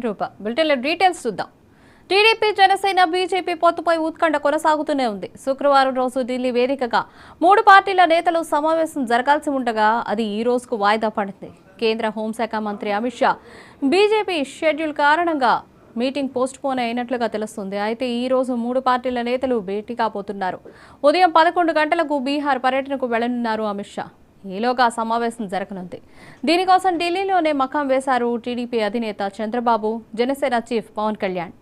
బులెటిన్ల details చూద్దాం. TDP Janasena BJP పొత్తుపై ఉత్కంఠ కొనసాగుతూనే ఉంది. శుక్రవారం రోజు ఢిల్లీ వేదికగా 3 పార్టీల నేతలు సమావేశం జరగాల్సి ఉండగా అది ఈ రోజుకు వాయిదా పడింది. కేంద్ర హోంశాఖ మంత్రి అమిత్ షా బీజేపీ షెడ్యూల్ కారణంగా మీటింగ్ పోస్ట్ పోన్ అయినట్లుగా తెలుస్తుంది. అయితే ఈ రోజు 3 పార్టీల నేతలు భేటీ కాబోతున్నారు. ఉదయం 11 గంటలకు బీహార్ పర్యటనకు వెళ్లనున్నారు అమిత్ షా. ఈలోగా సమావేశం జరగనుంది. దీనికోసం ఢిల్లీలోనే మకాం వేశారు టీడీపీ అధినేత చంద్రబాబు, జనసేన చీఫ్ పవన్ కళ్యాణ్.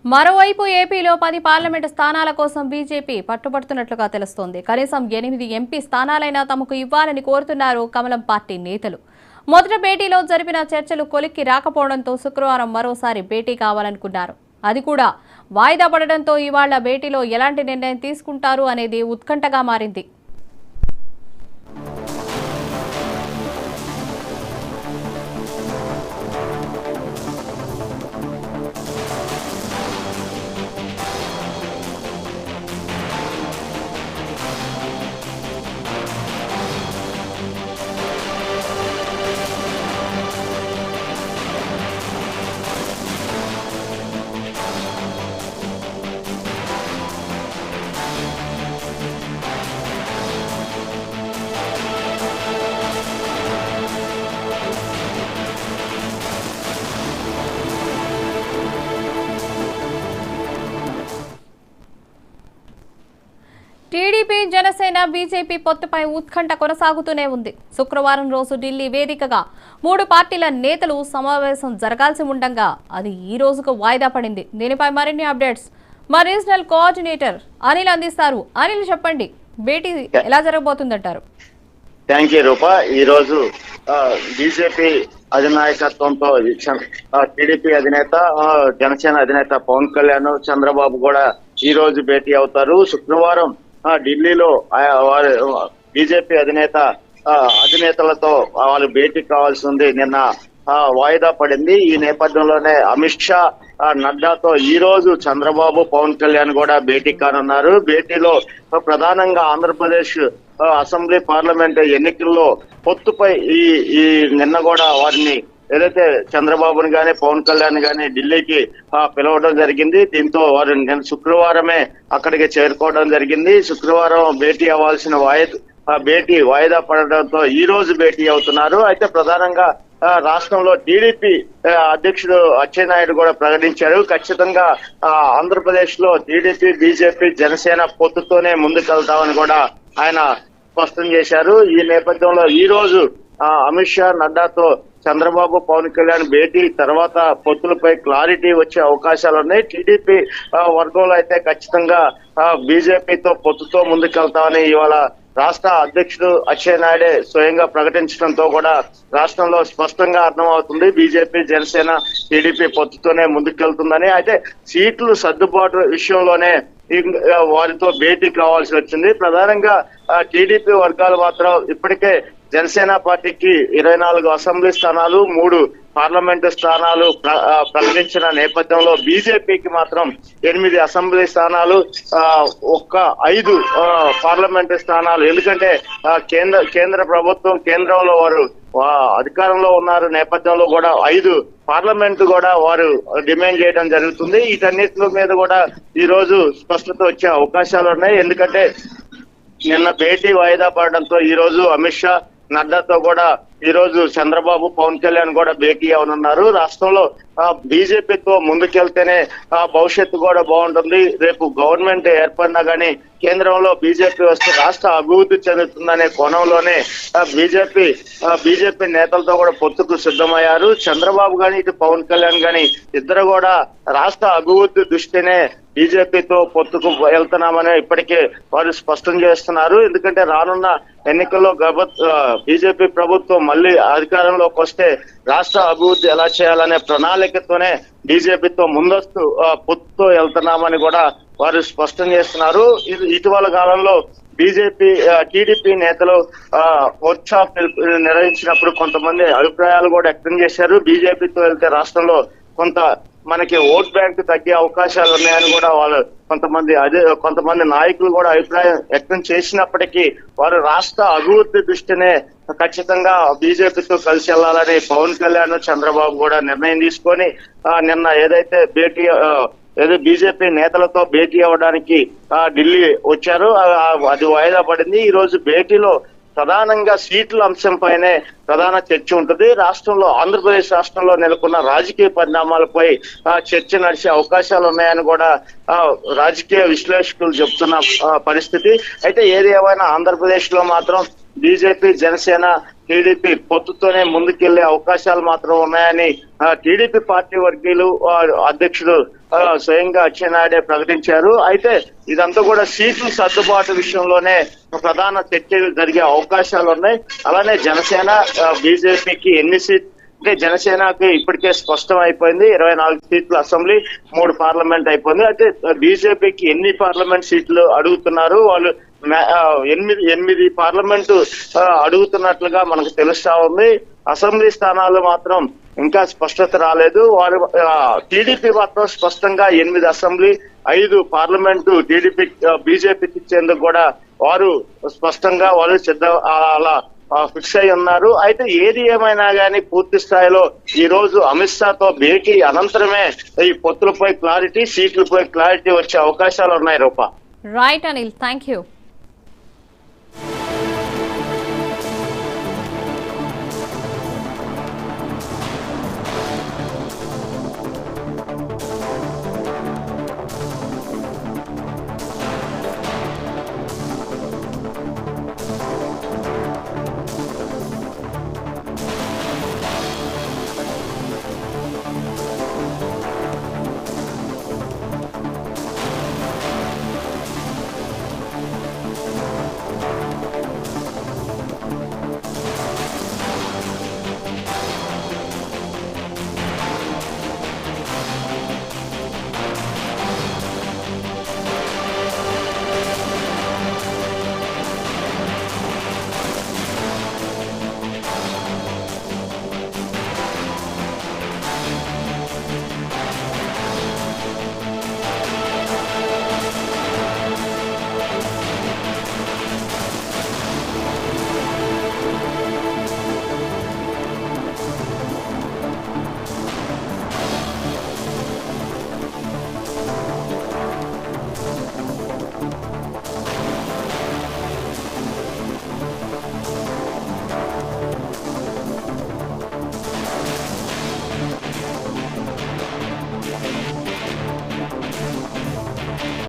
మరోవైపు ఏపీలో 10 పార్లమెంటు స్థానాల కోసం బీజేపీ పట్టుబడుతున్నట్లుగా తెలుస్తోంది. కనీసం 8 ఎంపీ స్థానాలైనా తమకు ఇవ్వాలని కోరుతున్నారు కమలం పార్టీ నేతలు. మొదటి భేటీలో జరిపిన చర్చలు కొలిక్కి రాకపోవడంతో శుక్రవారం మరోసారి భేటీ కావాలనుకున్నారు. అది కూడా వాయిదా పడడంతో ఇవాళ భేటీలో ఎలాంటి నిర్ణయం తీసుకుంటారు అనేది ఉత్కంఠగా మారింది. టీడీపీ జనసేన బీజేపీ పొత్తుపై ఉత్కంఠ కొనసాగుతూనే ఉంది. శుక్రవారం రోజు ఢిల్లీ వేదికగా 3 పార్టీల నేతలు సమావేశం జరగాల్సి ఉండగా అది ఈ రోజుకు వాయిదా పడింది. దీనిపై మరిన్ని అప్డేట్స్ మా రీజనల్ కోఆర్డినేటర్ అనిల్ అందిస్తారు. అనిల్, చెప్పండి, భేటీ ఎలా జరగబోతుందంటారు? థ్యాంక్ యూ రూపా. ఈ రోజు బీజేపీ అధినాయకత్వంతో టీడీపీ అధినేత, జనసేన అధినేత పవన్ కళ్యాణ్, చంద్రబాబు కూడా ఈ రోజు భేటీ అవుతారు. శుక్రవారం ఢిల్లీలో బీజేపీ అధినేతలతో వాళ్ళు భేటీ కావాల్సి ఉంది. నిన్న వాయిదా పడింది. ఈ నేపథ్యంలోనే అమిత్ షా, నడ్డాతో ఈ రోజు చంద్రబాబు, పవన్ కళ్యాణ్ కూడా భేటీ కానున్నారు. భేటీలో ప్రధానంగా ఆంధ్రప్రదేశ్ అసెంబ్లీ, పార్లమెంట్ ఎన్నికల్లో పొత్తుపై ఈ నిన్న కూడా వారిని ఏదైతే చంద్రబాబుని గాని పవన్ కళ్యాణ్ గాని ఢిల్లీకి పిలవడం జరిగింది. దీంతో వారు శుక్రవారమే అక్కడికి చేరుకోవడం జరిగింది. శుక్రవారం భేటీ అవ్వాల్సిన భేటీ వాయిదా పడడంతో ఈ రోజు భేటీ అవుతున్నారు. అయితే ప్రధానంగా రాష్ట్రంలో టీడీపీ అధ్యక్షుడు అచ్చెన్నాయుడు కూడా ప్రకటించారు, ఖచ్చితంగా ఆంధ్రప్రదేశ్ లో టీడీపీ, బీజేపీ, జనసేన పొత్తుతోనే ముందుకెళ్తామని కూడా ఆయన స్పష్టం చేశారు. ఈ నేపథ్యంలో ఈ రోజు అమిత్ షా, నడ్డాతో చంద్రబాబు, పవన్ కళ్యాణ్ భేటీ తర్వాత పొత్తులపై క్లారిటీ వచ్చే అవకాశాలు ఉన్నాయి. టీడీపీ వర్గంలో అయితే ఖచ్చితంగా బీజేపీతో పొత్తుతో ముందుకెళ్తామని ఇవాళ రాష్ట్ర అధ్యక్షుడు అచ్చెన్నాయుడే స్వయంగా ప్రకటించడంతో కూడా రాష్ట్రంలో స్పష్టంగా అర్థమవుతుంది బీజేపీ, జనసేన, టీడీపీ పొత్తుతోనే ముందుకెళ్తుందని. అయితే సీట్లు సర్దుబాటు విషయంలోనే వారితో భేటీ కావాల్సి వచ్చింది. ప్రధానంగా టీడీపీ వర్గాలు మాత్రం ఇప్పటికే జనసేన పార్టీకి 24 అసెంబ్లీ స్థానాలు, 3 పార్లమెంటు స్థానాలు ప్రకటించిన నేపథ్యంలో బీజేపీకి మాత్రం 8 అసెంబ్లీ స్థానాలు, 5 పార్లమెంటు స్థానాలు. ఎందుకంటే కేంద్ర ప్రభుత్వం కేంద్రంలో వారు అధికారంలో ఉన్నారు నేపథ్యంలో కూడా 5 పార్లమెంట్ కూడా వారు డిమాండ్ చేయడం జరుగుతుంది. వీటన్నిటి మీద కూడా ఈ రోజు స్పష్టత వచ్చే అవకాశాలు ఉన్నాయి. ఎందుకంటే నిన్న భేటీ వాయిదా పడడంతో ఈ రోజు అమిత్ షా, నడ్డాతో కూడా ఈ రోజు చంద్రబాబు, పవన్ కళ్యాణ్ కూడా భేటీ అవనున్నారు. రాష్ట్రంలో బీజేపీతో ముందుకెళ్తేనే భవిష్యత్తు కూడా బాగుంటుంది. రేపు గవర్నమెంట్ ఏర్పడినా గానీ కేంద్రంలో బీజేపీ వస్తే రాష్ట్ర అభివృద్ధి చెందుతుందనే కోణంలోనే బీజేపీ నేతలతో కూడా పొత్తుకు సిద్ధమయ్యారు. చంద్రబాబు గాని, ఇటు పవన్ కళ్యాణ్ గాని ఇద్దరు కూడా రాష్ట్ర అభివృద్ధి దృష్టినే బీజేపీతో పొత్తుకు వెళ్తున్నామని ఇప్పటికే వారు స్పష్టం చేస్తున్నారు. ఎందుకంటే రానున్న ఎన్నికల్లో బీజేపీ ప్రభుత్వం మళ్ళీ అధికారంలోకి వస్తే రాష్ట్ర అభివృద్ధి ఎలా చేయాలనే ప్రణాళికతోనే బీజేపీతో ముందస్తు పొత్తుతో వెళ్తున్నామని కూడా వారు స్పష్టం చేస్తున్నారు. ఇటీవల కాలంలో బీజేపీ టీడీపీ నేతలు వర్క్షాప్ నిర్వహించినప్పుడు కొంతమంది అభిప్రాయాలు కూడా వ్యక్తం చేశారు. బీజేపీతో వెళ్తే రాష్ట్రంలో కొంత మనకి ఓట్ బ్యాంక్ తగ్గే అవకాశాలు ఉన్నాయని కూడా వాళ్ళు కొంతమంది నాయకులు కూడా అభిప్రాయం వ్యక్తం చేసినప్పటికీ వారు రాష్ట్ర అభివృద్ధి దృష్టినే ఖచ్చితంగా బీజేపీతో కలిసి వెళ్లాలని పవన్ కళ్యాణ్ చంద్రబాబు కూడా నిర్ణయం తీసుకొని నిన్న ఏదైతే బీజేపీ నేతలతో భేటీ అవ్వడానికి ఢిల్లీ వచ్చారు. అది వాయిదా పడింది. ఈ రోజు భేటీలో ప్రధానంగా సీట్ల అంశంపైనే ప్రధాన చర్చ ఉంటుంది. ఆంధ్రప్రదేశ్ రాష్ట్రంలో నెలకొన్న రాజకీయ పరిణామాలపై చర్చ నడిచే అవకాశాలు ఉన్నాయని కూడా రాజకీయ విశ్లేషకులు చెబుతున్న పరిస్థితి. అయితే ఏది ఏమైనా ఆంధ్రప్రదేశ్ లో మాత్రం బీజేపీ, జనసేన, టీడీపీ పొత్తుతోనే ముందుకెళ్లే అవకాశాలు మాత్రం ఉన్నాయని టీడీపీ పార్టీ వర్గీయులు అధ్యక్షుడు స్వయంగా అచ్చెన్నాయుడే ప్రకటించారు. అయితే ఇదంతా కూడా సీట్ల సర్దుబాటు విషయంలోనే ప్రధాన చర్చలు జరిగే అవకాశాలు ఉన్నాయి. అలానే జనసేన, బీజేపీకి ఎన్ని సీట్లు అంటే జనసేనకి ఇప్పటికే స్పష్టం అయిపోయింది. 24 సీట్లు అసెంబ్లీ, 3 పార్లమెంట్ అయిపోయింది. అయితే బీజేపీకి ఎన్ని పార్లమెంట్ సీట్లు అడుగుతున్నారు? వాళ్ళు 8 పార్లమెంటు అడుగుతున్నట్లుగా మనకు తెలుస్తా ఉంది. అసెంబ్లీ స్థానాలు మాత్రం ఇంకా స్పష్టత రాలేదు. వారు టీడీపీ మాత్రం స్పష్టంగా 8 అసెంబ్లీ, 5 పార్లమెంటు బీజేపీకి ఇచ్చేందుకు కూడా వారు స్పష్టంగా అలా ఫిక్స్ అయి ఉన్నారు. అయితే ఏది ఏమైనా కానీ పూర్తి స్థాయిలో ఈ రోజు అమిత్ షాతో భేటీ అనంతరమే ఈ పొత్తులపై క్లారిటీ, సీట్లపై క్లారిటీ వచ్చే అవకాశాలు ఉన్నాయి. Rupa. Right Anil, thank you.